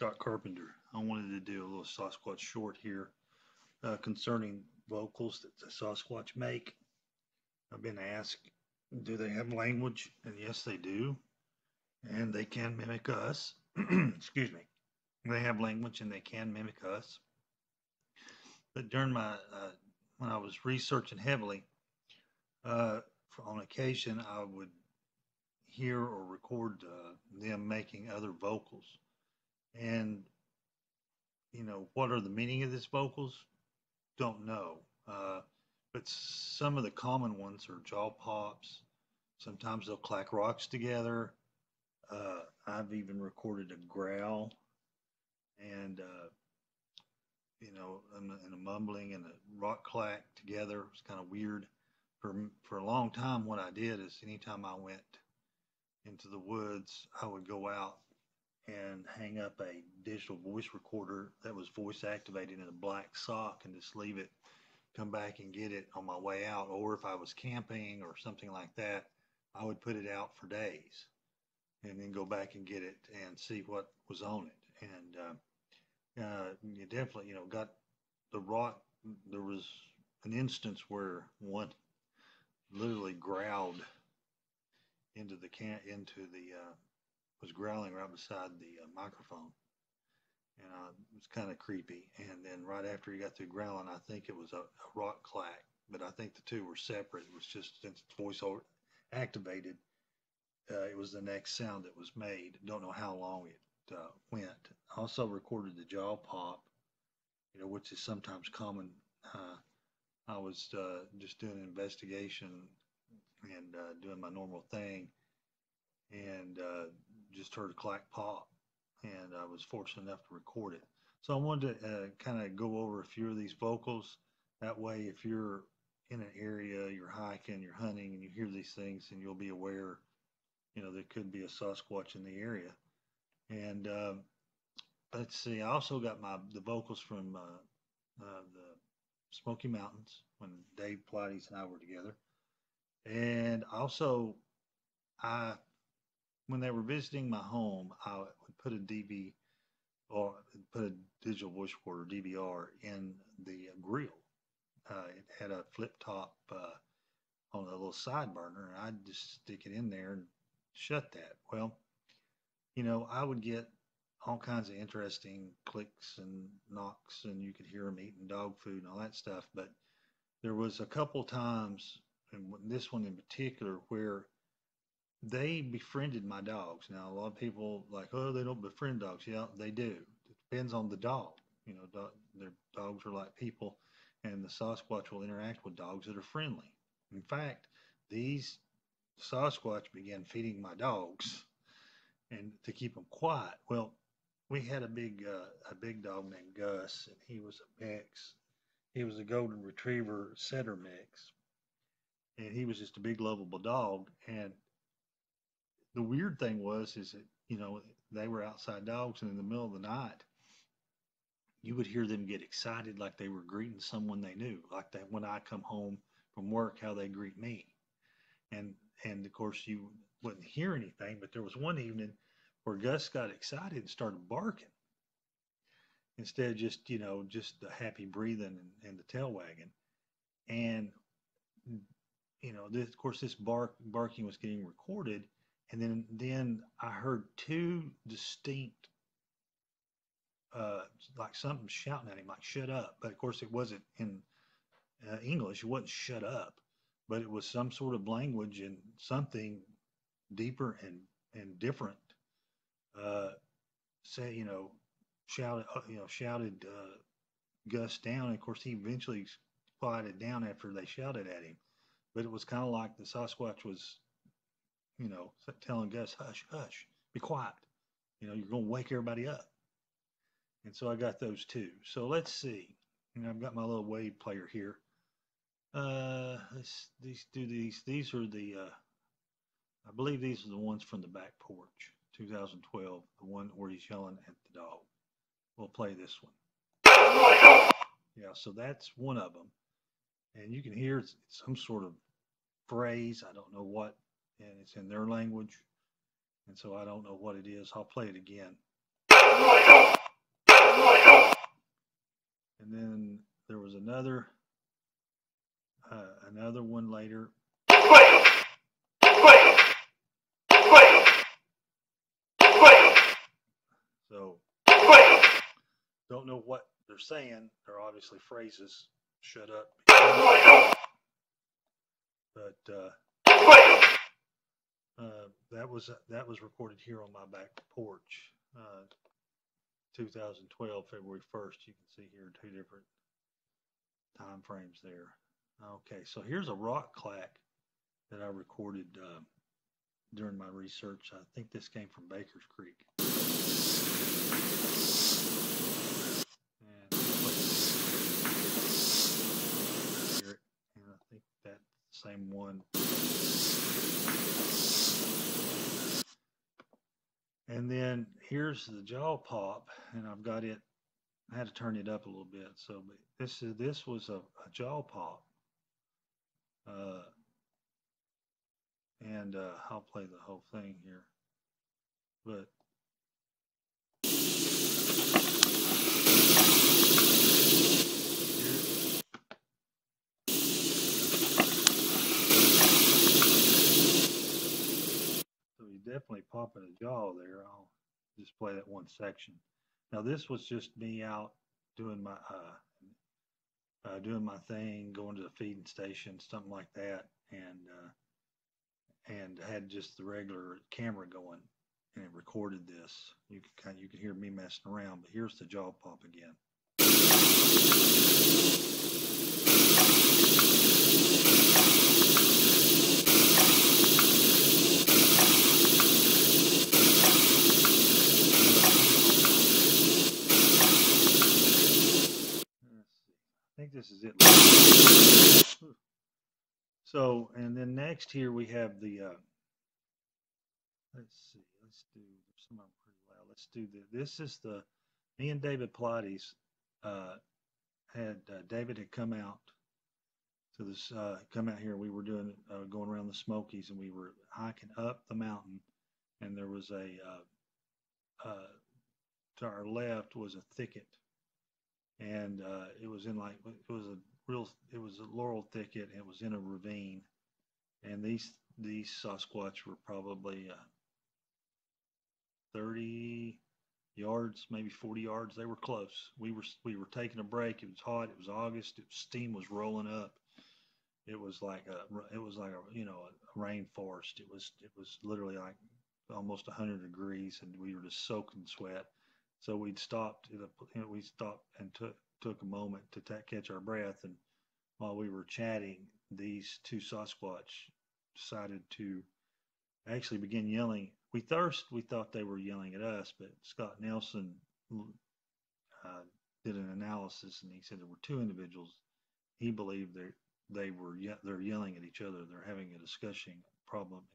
Scott Carpenter. I wanted to do a little Sasquatch short here concerning vocals that the Sasquatch make. I've been asked, do they have language? And yes, they do. And they can mimic us. Excuse me. They have language and they can mimic us. But during when I was researching heavily, on occasion I would hear or record them making other vocals. And, what are the meaning of these vocals? Don't know. But some of the common ones are jaw pops. Sometimes they'll clack rocks together. I've even recorded a growl and, and a mumbling and a rock clack together. It's kind of weird. For a long time, what I did is anytime I went into the woods, I would go out and hang up a digital voice recorder that was voice activated in a black sock and just leave it, come back and get it on my way out. Or if I was camping or something like that, I would put it out for days and then go back and get it and see what was on it. And you definitely, got the rock. There was an instance where one literally growled was growling right beside the microphone, and it was kind of creepy. And then right after he got through growling, I think it was a rock clack, but I think the two were separate. It was just, since it's voice activated, it was the next sound that was made. Don't know how long it went. I also recorded the jaw pop, which is sometimes common. I was just doing an investigation and doing my normal thing, and just heard a clack pop, and I was fortunate enough to record it. So I wanted to kind of go over a few of these vocals. That way, if you're in an area, you're hiking, you're hunting, and you hear these things, and you'll be aware, there could be a Sasquatch in the area. And let's see, I also got the vocals from the Smoky Mountains when Dave Pilates and I were together. And also, when they were visiting my home, I would put a digital voice recorder, DVR, in the grill. It had a flip top on a little side burner, and I'd just stick it in there and shut that. Well, I would get all kinds of interesting clicks and knocks, and you could hear them eating dog food and all that stuff. But there was a couple times, and this one in particular, where they befriended my dogs. Now, a lot of people like, oh, they don't befriend dogs. Yeah, they do. It depends on the dog. Their dogs are like people, and the Sasquatch will interact with dogs that are friendly. In fact, these Sasquatch began feeding my dogs and to keep them quiet. Well, we had a big dog named Gus, and he was a mix. He was a golden retriever setter mix, and he was just a big lovable dog. And the weird thing is that they were outside dogs, and in the middle of the night, you would hear them get excited like they were greeting someone they knew, like that when I come home from work, how they greet me. And of course you wouldn't hear anything, but there was one evening where Gus got excited and started barking instead of just the happy breathing and the tail wagging. And of course this barking was getting recorded, and then I heard two distinct like something shouting at him, like shut up. But of course it wasn't in English. It wasn't shut up, but it was some sort of language and something deeper and different. Shouted Gus down. And of course, he eventually quieted down after they shouted at him. But it was kind of like the Sasquatch was, telling Gus, hush, hush, be quiet. You're going to wake everybody up. And so I got those two. So let's see. I've got my little wave player here. Let's do these. These are I believe these are the ones from the back porch, 2012, the one where he's yelling at the dog. We'll play this one. Yeah, so that's one of them. And you can hear it's some sort of phrase. I don't know what, and it's in their language. And so I don't know what it is. I'll play it again. another one later. So don't know what they're saying. They're obviously phrases. Shut up. But that was recorded here on my back porch, 2012, February 1st. You can see here 2 different time frames there. Okay, so here's a rock clack that I recorded during my research. I think this came from Baker's Creek. And hear it, and I think that's the same one. And then here's the jaw pop, and I've got it. I had to turn it up a little bit. So this was a jaw pop, and I'll play the whole thing here. But so he's definitely popping a jaw there. I'll just play that one section. Now this was just me out doing my thing, going to the feeding station, something like that, and had just the regular camera going, and it recorded this. You can hear me messing around, but here's the jaw pop again. I think this is it. So, and then next here we have the, let's do, some of them pretty loud. Let's do this is me and David Pilates David had come out to this, come out here. We were doing, going around the Smokies, and we were hiking up the mountain, and there was to our left was a thicket. And it was in it was a laurel thicket, and it was in a ravine, and these Sasquatch were probably 30 yards, maybe 40 yards. They were close. We were taking a break. It was hot. It was August. Steam was rolling up. It was like a rainforest. It was literally like almost 100 degrees, and we were just soaked in sweat. So we stopped and took a moment to catch our breath. And while we were chatting, these 2 Sasquatch decided to actually begin yelling. We thought they were yelling at us, but Scott Nelson did an analysis, and he said there were 2 individuals. He believed they're yelling at each other. They're having a discussion problem.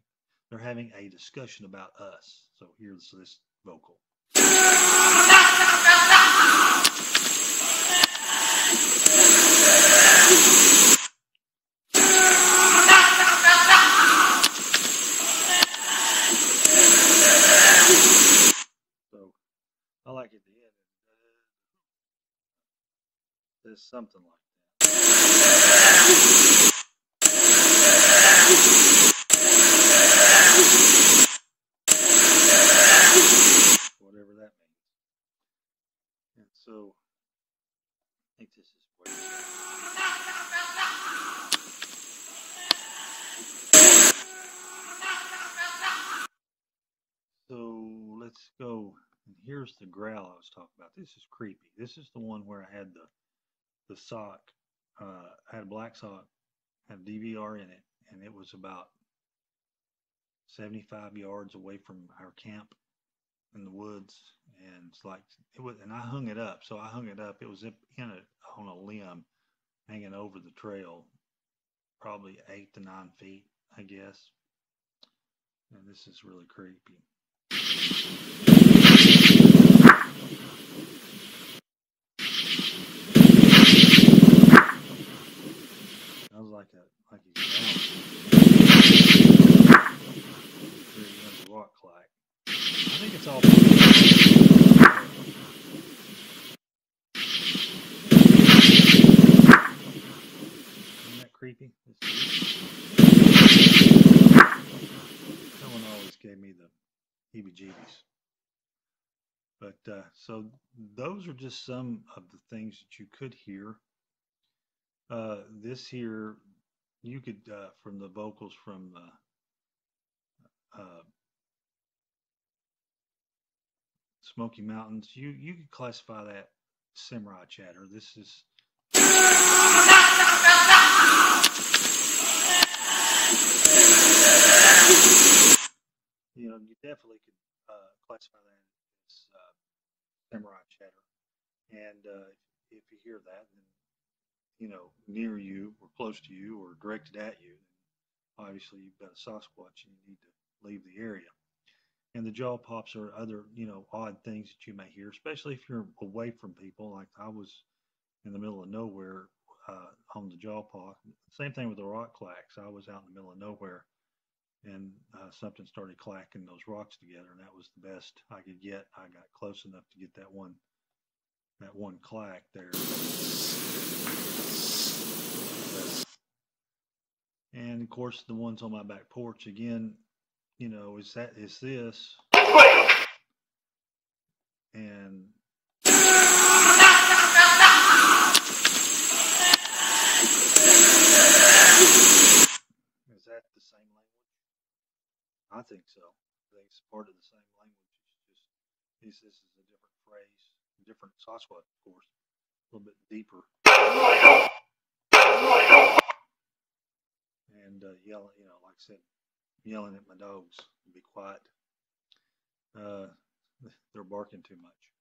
They're having a discussion about us. So here's this vocal. So I like it. There's something like that. Whatever that means. And so I think this is what so let's go. And here's the growl I was talking about. This is creepy. This is the one where I had the sock. I had a black sock, had a DVR in it, and it was about 75 yards away from our camp in the woods, and it's like it was. And I hung it up. So I hung it up. It was on a limb, hanging over the trail, probably 8 to 9 feet, I guess. And this is really creepy. Sounds like he's a rock clack. I think it's all. heebie-jeebies. But so those are just some of the things that you could hear. This here, you could from the vocals from Smoky Mountains, you could classify that samurai chatter. This is you definitely could classify that as samurai chatter. And if you hear that, then near you or close to you or directed at you, then obviously you've got a Sasquatch and you need to leave the area. And the jaw pops are other, odd things that you may hear, especially if you're away from people. Like I was in the middle of nowhere on the jaw pop. Same thing with the rock clacks. I was out in the middle of nowhere and something started clacking those rocks together, and that was the best I could get. I got close enough to get that one clack there. And of course, the ones on my back porch again, is this, and is that the same language? I think so. I think it's part of the same language. It's just this is a different phrase, a different Sasquatch, of course, a little bit deeper. And yelling, like I said, yelling at my dogs to be quiet. They're barking too much.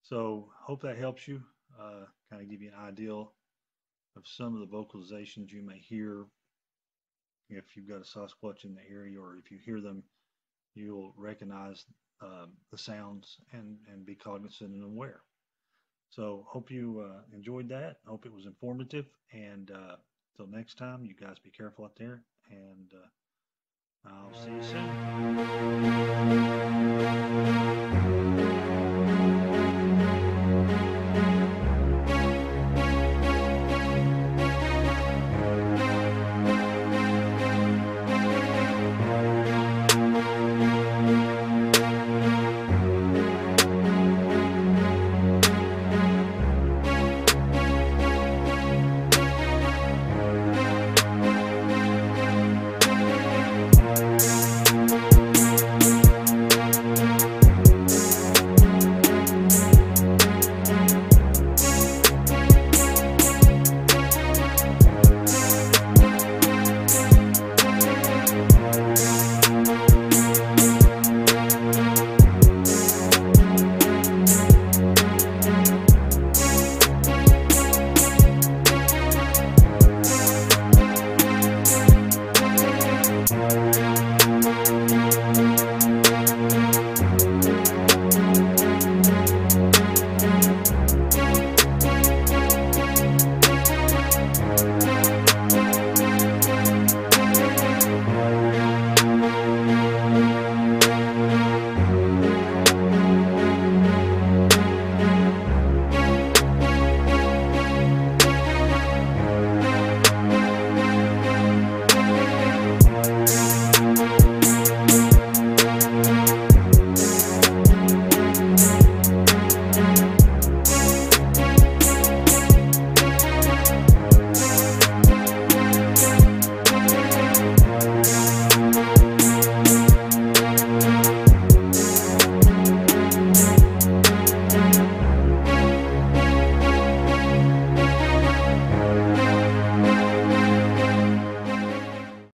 So hope that helps you. Kind of give you an idea of some of the vocalizations you may hear if you've got a Sasquatch in the area, or if you hear them, you'll recognize the sounds and be cognizant and aware. So hope you enjoyed that. Hope it was informative. And till next time, you guys be careful out there. And I'll see you soon.